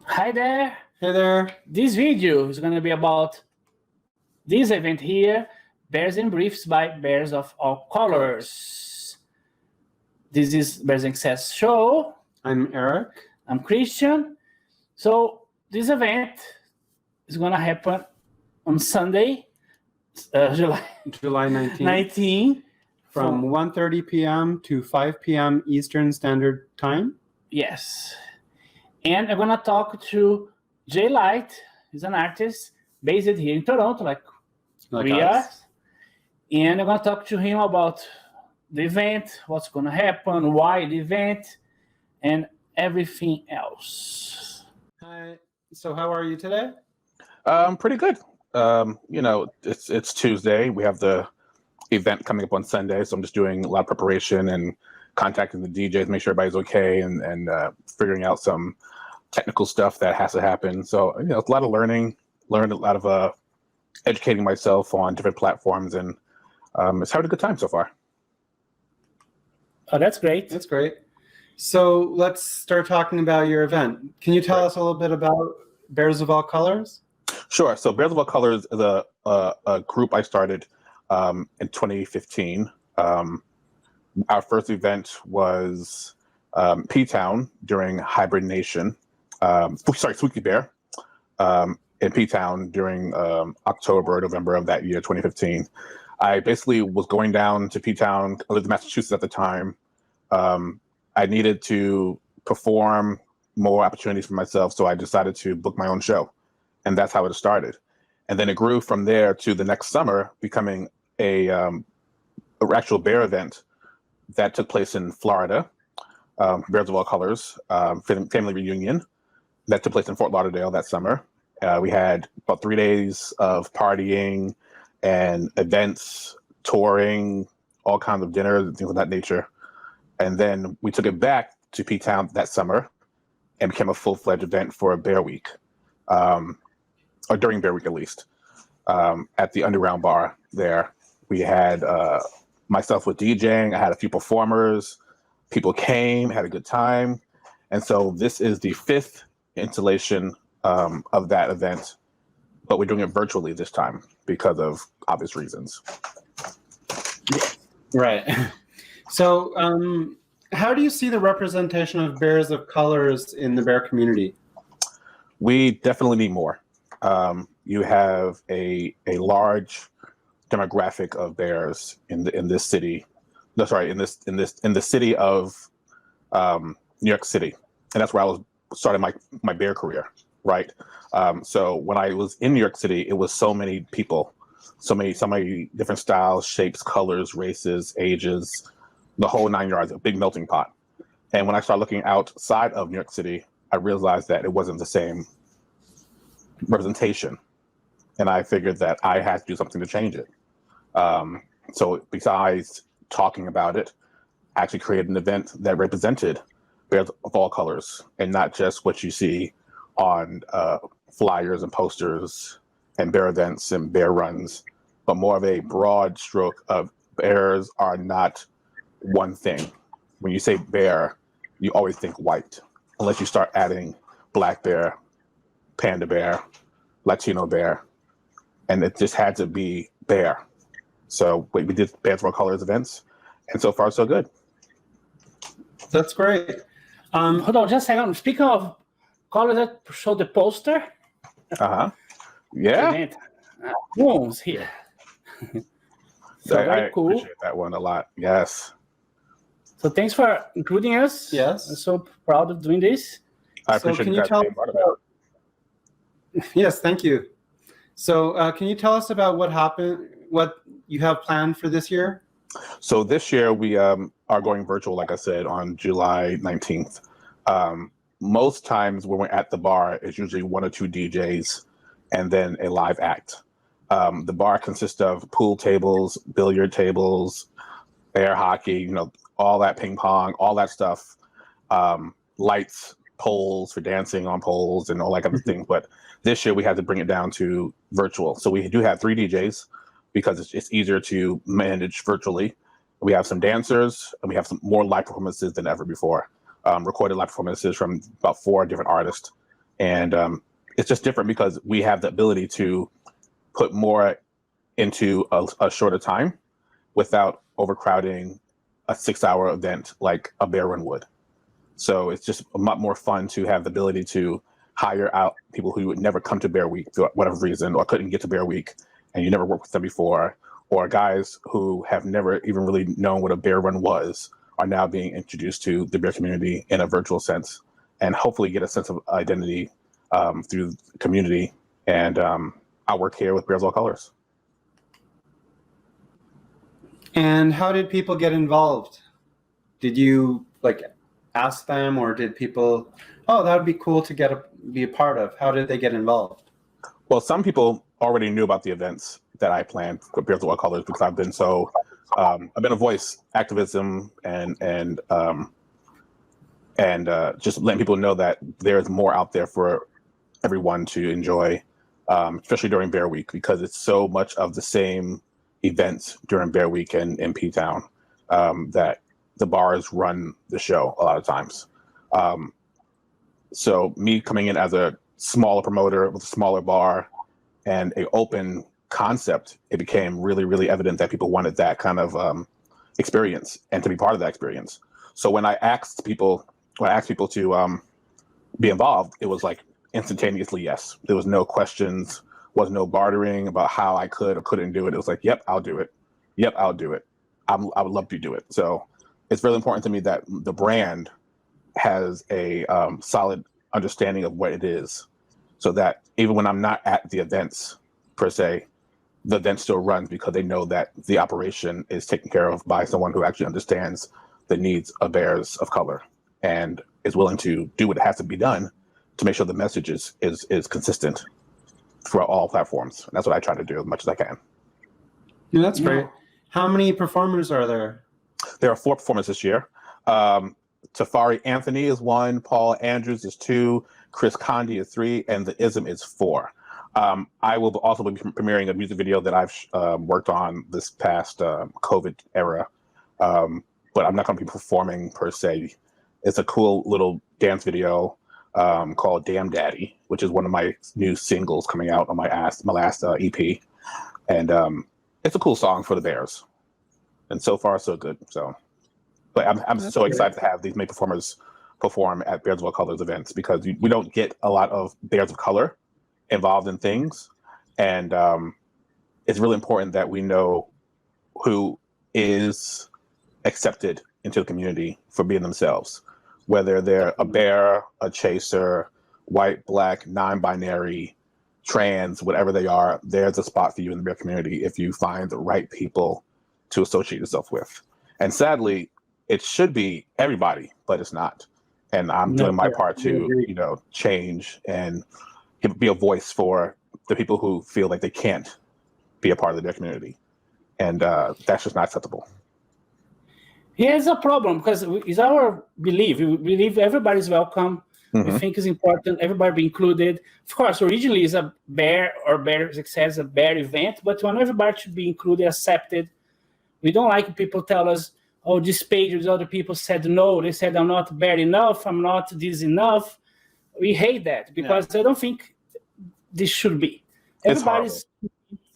Hi there. Hey there. This video is going to be about this event here, Bears and Briefs by Bears of All Colors. This is Bears and Access Show. I'm Eric. I'm Christian. So this event is going to happen on Sunday, July 19th. 19. From 1:30 p.m. to 5 p.m. Eastern Standard Time. Yes. And I'm going to talk to Jay Light. He's an artist based here in Toronto, like we are. And I'm going to talk to him about the event, what's going to happen, why the event, and everything else. Hi. So how are you today? Pretty good. It's Tuesday. We have the event coming up on Sunday, so I'm just doing a lot of preparation and contacting the DJs, make sure everybody's okay, and figuring out some technical stuff that has to happen. So it's a lot of learning, learned a lot of educating myself on different platforms, and it's having a good time so far. Oh, that's great. That's great. So let's start talking about your event. Can you tell us a little bit about Bears of All Colors? Sure. So Bears of All Colors is a group I started in 2015. Our first event was P-Town during Hibernation. Spooky Bear in P-Town during October, November of that year, 2015. I basically was going down to P-Town. I lived in Massachusetts at the time. I needed to perform more opportunities for myself, so I decided to book my own show. And that's how it started. And then it grew from there to the next summer, becoming a actual bear event that took place in Florida, Bears of All Colors, family reunion that took place in Fort Lauderdale that summer. We had about 3 days of partying and events, touring, all kinds of dinners and things of that nature. And then we took it back to P-Town that summer and became a full-fledged event for Bear Week, or during Bear Week at least, at the Underground Bar there. We had myself with DJing. I had a few performers. People came, had a good time. And so this is the 5th installation of that event, but we're doing it virtually this time because of obvious reasons. Right. So how do you see the representation of Bears of Colors in the bear community? We definitely need more. You have a large demographic of bears in this city. No, sorry, in the city of New York City, and that's where I was starting my bear career, right? So when I was in New York City, it was so many people, so many different styles, shapes, colors, races, ages, the whole 9 yards, a big melting pot. And when I started looking outside of New York City, I realized that it wasn't the same representation, and I figured that I had to do something to change it. So besides talking about it, I actually created an event that represented Bears of All Colors, and not just what you see on flyers and posters and bear events and bear runs, but more of a broad stroke of bears are not one thing. When you say bear, you always think white, unless you start adding black bear, panda bear, Latino bear, and it just had to be bear. So we did Bears of All Colors events, and so far so good. That's great. Hold on just a second. Speaking of colors, that show the poster. Yeah. Boom's here. So very cool. Appreciate that one a lot. Yes. So thanks for including us. Yes. I'm so proud of doing this. I appreciate you guys being part of it. Yes, thank you. So can you tell us about what you have planned for this year? So this year we are going virtual, like I said, on July 19th. Most times when we're at the bar, it's usually 1 or 2 DJs and then a live act. The bar consists of pool tables, billiard tables, air hockey, all that ping pong, all that stuff, lights, poles for dancing on poles and all that kind of thing. But this year we had to bring it down to virtual. So we do have 3 DJs because it's easier to manage virtually. We have some dancers and we have some more live performances than ever before. Recorded live performances from about 4 different artists And it's just different because we have the ability to put more into a shorter time without overcrowding a 6-hour event like a bear run would. So it's just a lot more fun to have the ability to hire out people who would never come to Bear Week for whatever reason, or couldn't get to Bear Week and you never worked with them before, or guys who have never even really known what a bear run was are now being introduced to the bear community in a virtual sense, and hopefully get a sense of identity through the community. And I work here with Bears of All Colors. And how did people get involved? Did you like ask them, or did people, oh, that would be cool to be a part of? How did they get involved? Well, some people already knew about the events that I planned for Bears of All Colors because I've been I've been a voice, activism, and just letting people know that there's more out there for everyone to enjoy, especially during Bear Week, because it's so much of the same events during Bear Week in P-Town that the bars run the show a lot of times. So me coming in as a smaller promoter with a smaller bar and an open concept, it became really, really evident that people wanted that kind of experience and to be part of that experience. So when I asked people to be involved, it was like instantaneously yes. There was no questions, was no bartering about how I could or couldn't do it. It was like, yep, I'll do it. Yep, I'll do it. I would love to do it. So it's really important to me that the brand has a solid understanding of what it is, so that even when I'm not at the events per se, the event still runs because they know that the operation is taken care of by someone who actually understands the needs of bears of color and is willing to do what has to be done to make sure the message is consistent throughout all platforms. And that's what I try to do as much as I can. Yeah, that's great. How many performers are there? There are 4 performers this year. Tafari Anthony is 1, Paul Andrews is 2, Chris Condi is 3, and the Ism is 4. I will also be premiering a music video that I've worked on this past COVID era, but I'm not going to be performing per se. It's a cool little dance video called Damn Daddy, which is one of my new singles coming out on my last EP. And it's a cool song for the Bears. And so far, so good. So, but I'm so excited to have these many performers perform at Bears of All Colors events, because we don't get a lot of Bears of color involved in things. And it's really important that we know who is accepted into the community for being themselves, whether they're a bear, a chaser, white, black, non-binary, trans, whatever they are. There's a spot for you in the bear community if you find the right people to associate yourself with. And sadly, it should be everybody, but it's not. And I'm doing my part to, change and be a voice for the people who feel like they can't be a part of the bear community. And that's just not acceptable. Here's a problem, because it's our belief. We believe everybody's welcome. Mm-hmm. We think it's important everybody be included. Of course, originally it's a bear or bear success, a bear event, but we want everybody to be included, accepted. We don't like people tell us, oh, this page with other people said no. They said I'm not bear enough. I'm not this enough. We hate that because I don't think this should be. Everybody's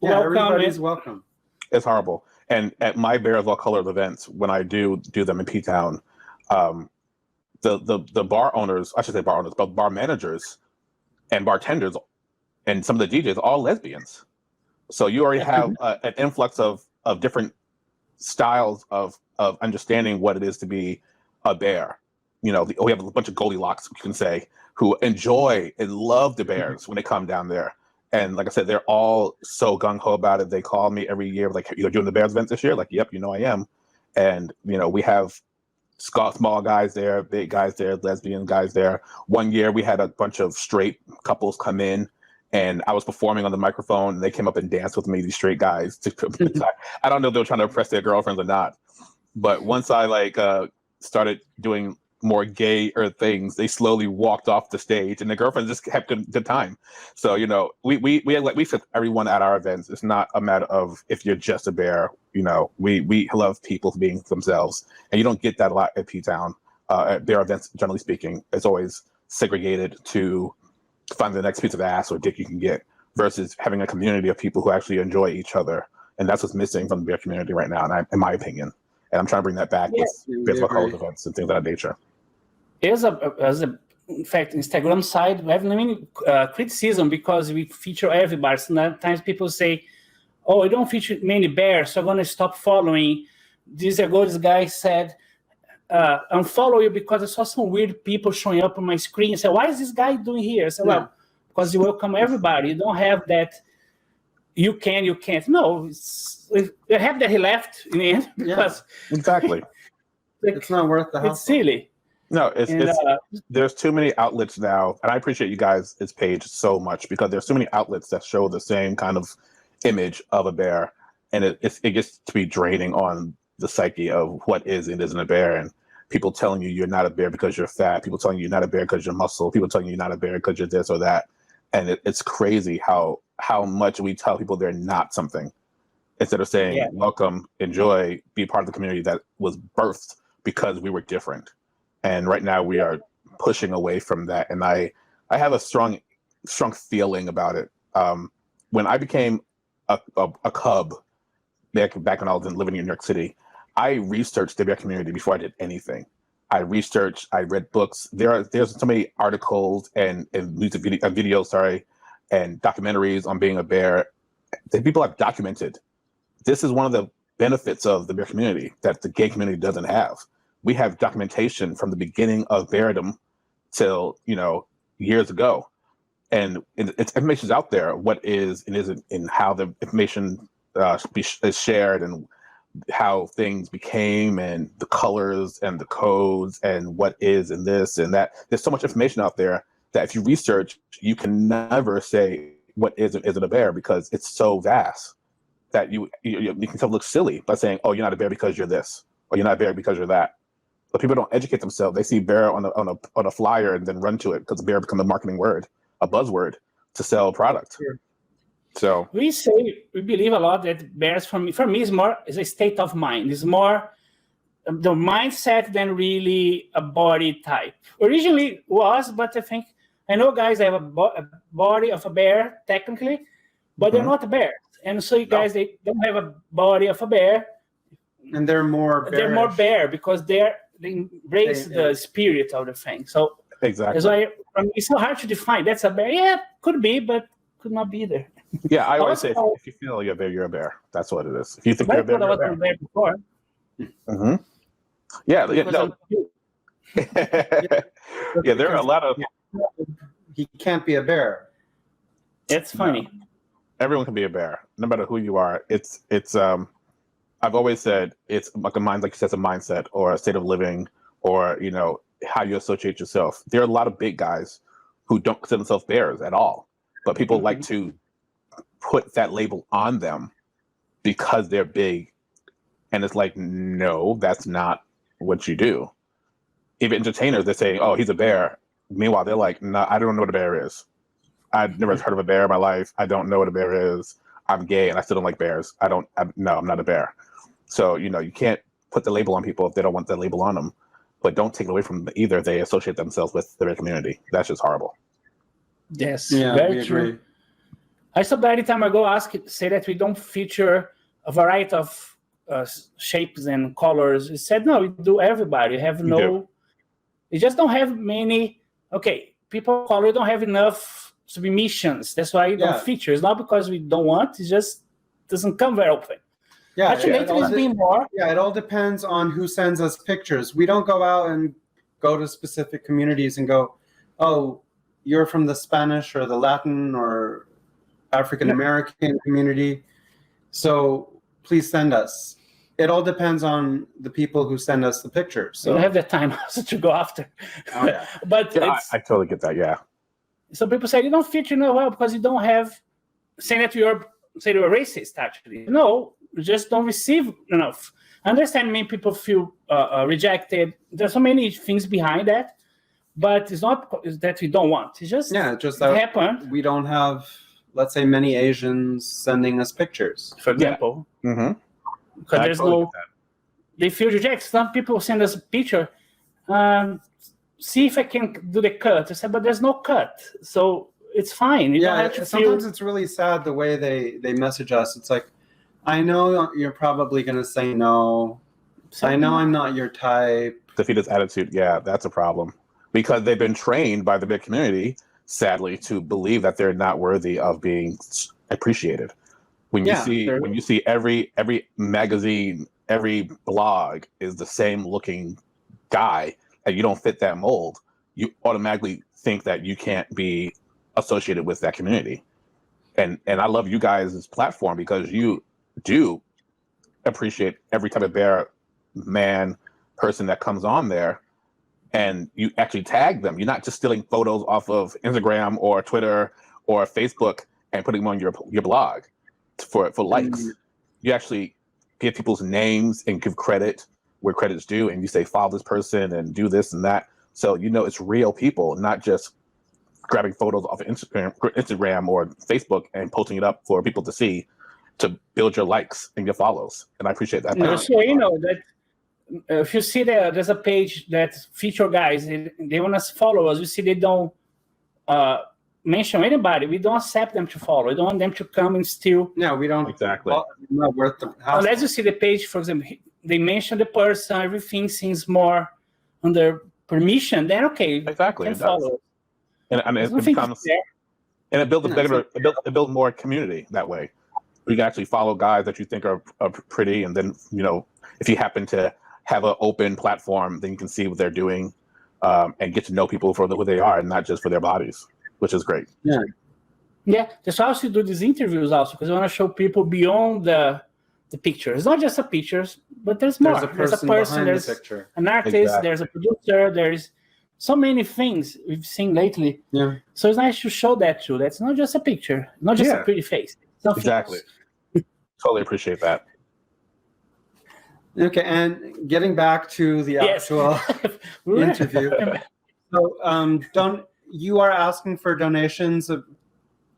welcome. Everybody's welcome. It's horrible. And at my Bears of All Colors events, when I do them in P-Town, the bar owners, I should say bar owners, but bar managers and bartenders and some of the DJs are all lesbians. So you already have an influx of styles of understanding what it is to be a bear. We have a bunch of Goldilocks, you can say, who enjoy and love the Bears when they come down there. And like I said, they're all so gung-ho about it. They call me every year, like, you're doing the Bears events this year? Like, yep, I am. And, we have small guys there, big guys there, lesbian guys there. One year we had a bunch of straight couples come in, and I was performing on the microphone, and they came up and danced with me, these straight guys. I don't know if they were trying to impress their girlfriends or not. But once I started doing more gayer things, they slowly walked off the stage, and the girlfriends just kept good time. So we set everyone at our events. It's not a matter of if you're just a bear. We love people being themselves, and you don't get that a lot at P-Town. At bear events, generally speaking, it's always segregated to find the next piece of ass or dick you can get, versus having a community of people who actually enjoy each other. And that's what's missing from the bear community right now, in my opinion. And I'm trying to bring that back with baseball colors events and things of that nature. In fact, Instagram side, we have many criticism because we feature everybody. Sometimes people say, "Oh, I don't feature many bears, so I'm going to stop following." This guy said, "Unfollow you because I saw some weird people showing up on my screen." I said, "Why is this guy doing here?" I said, "Well, because you welcome everybody. You don't have that. You can, you can't." No, you have that he left in the end because exactly. It's not worth the hassle. It's silly. No, there's too many outlets now, and I appreciate you guys' page so much because there's too many outlets that show the same kind of image of a bear, and it gets to be draining on the psyche of what is and isn't a bear, and people telling you you're not a bear because you're fat, people telling you you're not a bear because you're muscle, people telling you you're not a bear because you're this or that, and it's crazy how much we tell people they're not something instead of saying welcome, enjoy, be part of the community that was birthed because we were different. And right now we are pushing away from that. And I have a strong feeling about it. When I became a cub back when I was living in New York City, I researched the bear community before I did anything. I read books. There's so many articles and music videos, and documentaries on being a bear that people have documented. This is one of the benefits of the bear community that the gay community doesn't have. We have documentation from the beginning of beardom till years ago, and it's information's out there. What is and isn't, and how the information is shared, and how things became, and the colors and the codes, and what is and this and that. There's so much information out there that if you research, you can never say what is and isn't a bear because it's so vast that you can look silly by saying, "Oh, you're not a bear because you're this," or "You're not a bear because you're that." But people don't educate themselves. They see bear on a flyer and then run to it because bear become a marketing word, a buzzword to sell product. Sure. So we believe a lot that bears for me is a state of mind. It's more the mindset than really a body type. Originally was, but I know guys have a body of a bear technically, but they're not a bear. And so you guys, they don't have a body of a bear. And they're more bearish. They're more bear because they embrace the spirit of the thing. So exactly. That's why it's so hard to define. That's a bear. Yeah, could be, but could not be there. Yeah, I always say if you feel you're a bear, you're a bear. That's what it is. If you think you're a bear, you're a bear. Before. Mm-hmm. Yeah, no. Yeah, there are a lot of. He can't be a bear. It's funny. Everyone can be a bear, no matter who you are. It's. I've always said it's like a mind, like you said, it's a mindset or a state of living, or how you associate yourself. There are a lot of big guys who don't consider themselves bears at all, but people like to put that label on them because they're big, and it's like, no, that's not what you do. Even entertainers, they say, "Oh, he's a bear." Meanwhile, they're like, "No, I don't know what a bear is. I've never heard of a bear in my life. I don't know what a bear is. I'm gay and I still don't like bears. I'm not a bear." So, you can't put the label on people if they don't want the label on them, but don't take it away from them either. They associate themselves with the bear community. That's just horrible. Yes, yeah, very true. Agree. I saw every time I go say that we don't feature a variety of shapes and colors. It said, no, we do everybody. We just don't have many. Okay, people of color don't have enough submissions. That's why we don't feature. It's not because we don't want. It just doesn't come very often. Yeah, actually, it's been more. Yeah, it all depends on who sends us pictures. We don't go out and go to specific communities and go, "Oh, you're from the Spanish or the Latin or African American community, so please send us." It all depends on the people who send us the pictures. So we don't have the time also to go after. Oh, yeah. But I totally get that. Yeah. So people say you don't feature well because you don't have, saying that you're racist. Actually, no, you just don't receive enough. I understand many people feel rejected. There's so many things behind that, but it's not that we don't want. It's just just that happened. We don't have, let's say, many Asians sending us pictures, for example. Yeah. Mm-hmm. Because there's they feel rejected. Some people send us a picture. See if I can do the cut. I said, but there's no cut. So it's fine. You don't Yeah, have to sometimes feel. it's really sad the way they message us. It's like, I know you're probably going to say no. I know I'm not your type. Defeatist attitude, yeah, that's a problem. Because they've been trained by the big community, sadly, to believe that they're not worthy of being appreciated. When you see every magazine, every blog is the same looking guy, and you don't fit that mold, you automatically think that you can't be associated with that community. And I love you guys' platform because you do appreciate every type of bear, man, person that comes on there, and you actually tag them. You're not just stealing photos off of Instagram or Twitter or Facebook and putting them on your blog for likes. You actually give people's names and give credit where credit's due, and you say follow this person and do this and that. So it's real people, not just grabbing photos off of Instagram or Facebook and posting it up for people to see to build your likes and your follows. And I appreciate that. No, so that if you see there's a page that feature guys, they want to follow us. You see they don't mention anybody. We don't accept them to follow. We don't want them to come and steal. Yeah, we don't. Exactly. Not worth the hassle. Unless you see the page, for example, they mention the person, everything seems more under permission, then okay. Exactly. Can follow. And it becomes, and it builds it builds more community that way. You can actually follow guys that you think are pretty, and then if you happen to have an open platform, then you can see what they're doing, and get to know people for who they are, and not just for their bodies, which is great. Yeah. That's why I also do these interviews also, because I want to show people beyond the picture. It's not just a picture, but there's more. There's a person, there's an artist, there's a producer, there's so many things we've seen lately. Yeah. So it's nice to show that too. That's not just a picture, not just a pretty face. Exactly. Totally appreciate that. Okay, and getting back to the actual interview. So, you are asking for donations,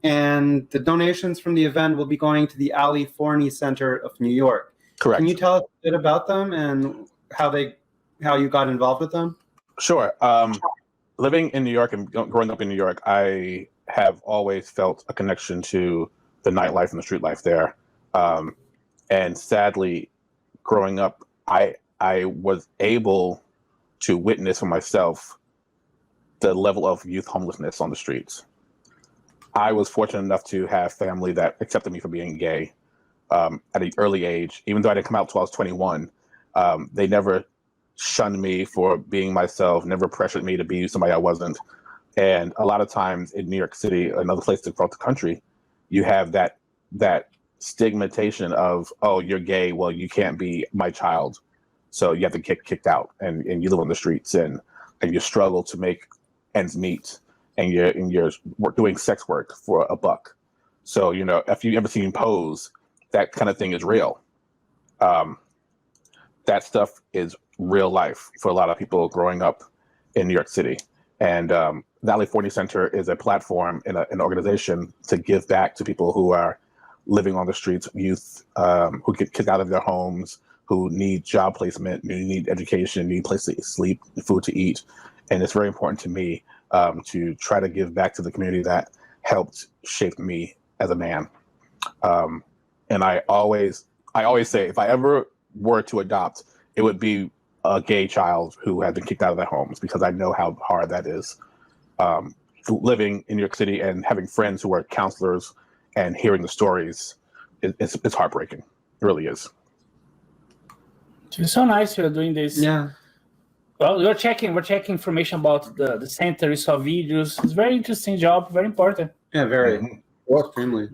and the donations from the event will be going to the Forney Center of New York. Correct. Can you tell us a bit about them and how you got involved with them? Sure. Living in New York and growing up in New York, I have always felt a connection to the nightlife and the street life there. And sadly, growing up, I was able to witness for myself the level of youth homelessness on the streets. I was fortunate enough to have family that accepted me for being gay at an early age. Even though I didn't come out till I was 21, they never shunned me for being myself, never pressured me to be somebody I wasn't. And a lot of times in New York City, another place across the country, you have that stigmatization of, oh, you're gay, well, you can't be my child, so you have to get kicked out, and you live on the streets, and you struggle to make ends meet, and you're doing sex work for $1. So if you ever seen Pose, that kind of thing is real. That stuff is real life for a lot of people growing up in New York City. And the Forney Center is a platform and an organization to give back to people who are living on the streets, youth who get kicked out of their homes, who need job placement, who need education, need place to sleep, food to eat. And it's very important to me to try to give back to the community that helped shape me as a man. And I always say, if I ever were to adopt, it would be a gay child who had been kicked out of their homes, because I know how hard that is. Living in New York City and having friends who are counselors and hearing the stories, it's heartbreaking. It really is. It's so nice you're doing this. Yeah. Well, we're checking information about the center. We saw videos. It's a very interesting job, very important. Yeah, very. Extremely.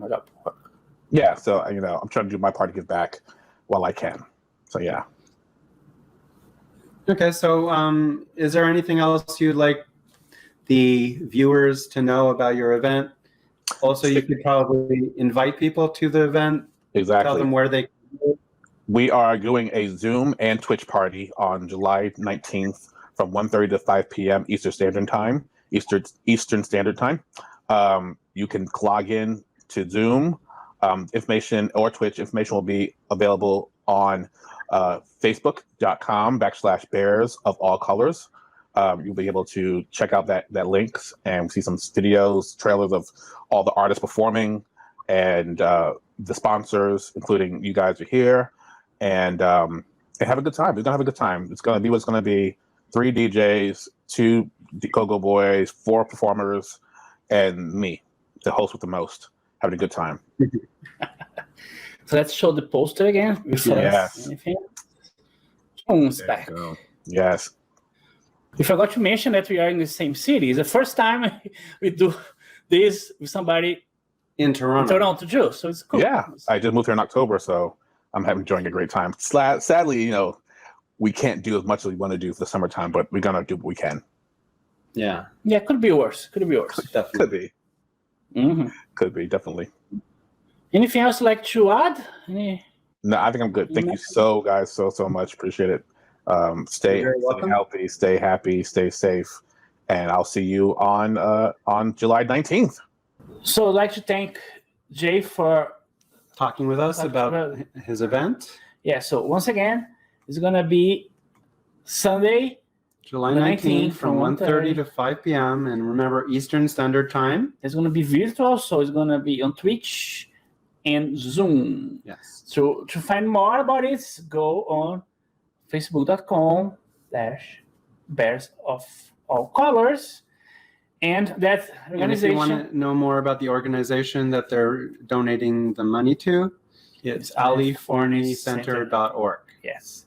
Yeah, so I'm trying to do my part to give back while I can. So yeah. Okay, so is there anything else you'd like the viewers to know about your event? Also, you could probably invite people to the event. Exactly. Tell them where they can go. We are doing a Zoom and Twitch party on July 19th from 1:30 to 5 p.m. Eastern Standard Time. You can log in to Zoom. Information or Twitch information will be available on Facebook.com/bears of all colors. you'll be able to check out that links and see some videos, trailers of all the artists performing, and the sponsors, including you guys are here, and have a good time. We're gonna have a good time. It's gonna be what's gonna be 3 DJs, 2 go-go boys, 4 performers, and me, the host with the most, having a good time. So let's show the poster again. Yes. Back. Yes. We forgot to mention that we are in the same city. It's the first time we do this with somebody in Toronto too. So it's cool. Yeah, I just moved here in October, so I'm enjoying a great time. Sadly, we can't do as much as we want to do for the summertime, but we're gonna do what we can. Yeah. Yeah, could be worse. Could be worse. Definitely. Could be. Mm-hmm. Could be, definitely. Anything else you'd like to add? No, I think I'm good. Thank you so much. Appreciate it. Stay healthy, stay happy, stay safe, and I'll see you on July 19th. So I'd like to thank Jay for talking with us about his event. Yeah, so once again, it's going to be Sunday, July 19th from 1:30 to 5 p.m. And remember, Eastern Standard Time. It's going to be virtual, so it's going to be on Twitch and Zoom. Yes. So to find more about it, go on facebook.com/bears of all colors. And that organization. And if you want to know more about the organization that they're donating the money to, it's aliforneycenter.org. Yes.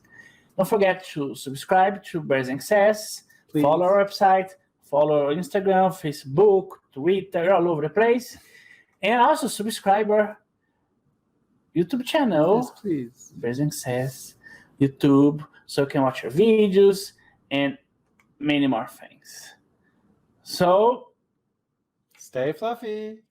Don't forget to subscribe to Bears Access. Please. Follow our website. Follow our Instagram, Facebook, Twitter, all over the place. And also subscribe our YouTube channel. Yes, please. Bears Access, YouTube, so you can watch our videos and many more things. So, stay fluffy.